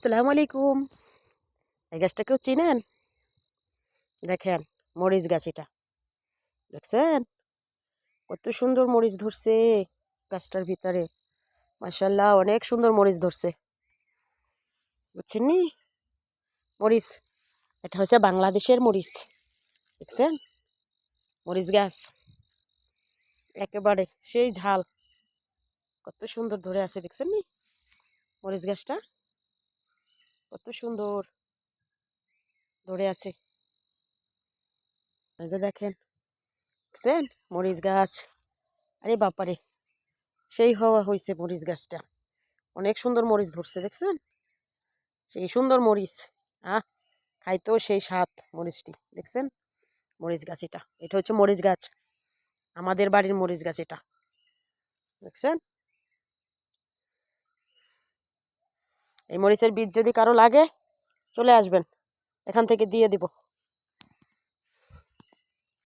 আসসালামু আলাইকুম। এই গাছটা কেউ চিনেন? দেখেন, মরিচ গাছ এটা। দেখছেন কত সুন্দর মরিচ ধরছে গাছটার ভিতরে। মাশাআল্লাহ, অনেক সুন্দর মরিচ ধরছে। বুঝছেন নি? মরিচ, এটা হচ্ছে বাংলাদেশের মরিচ। দেখছেন মরিচ গাছ একেবারে সেই ঝাল, কত সুন্দর ধরে আছে। দেখছেন নি মরিচ গাছটা কত সুন্দর ধরে আছে। এই যে দেখেন, দেখছেন মরিচ গাছ। আরে বাপারে, সেই হওয়া হয়েছে মরিচ গাছটা। অনেক সুন্দর মরিচ ধরছে। দেখছেন সেই সুন্দর মরিচ। আহ, খাইতেও সেই স্বাদ মরিচটি। দেখছেন মরিচ গাছ এটা, এটা হচ্ছে মরিচ গাছ, আমাদের বাড়ির মরিচ গাছ এটা। দেখছেন, এই মরিচের বীজ যদি কারো লাগে চলে আসবেন, এখান থেকে দিয়ে দিব।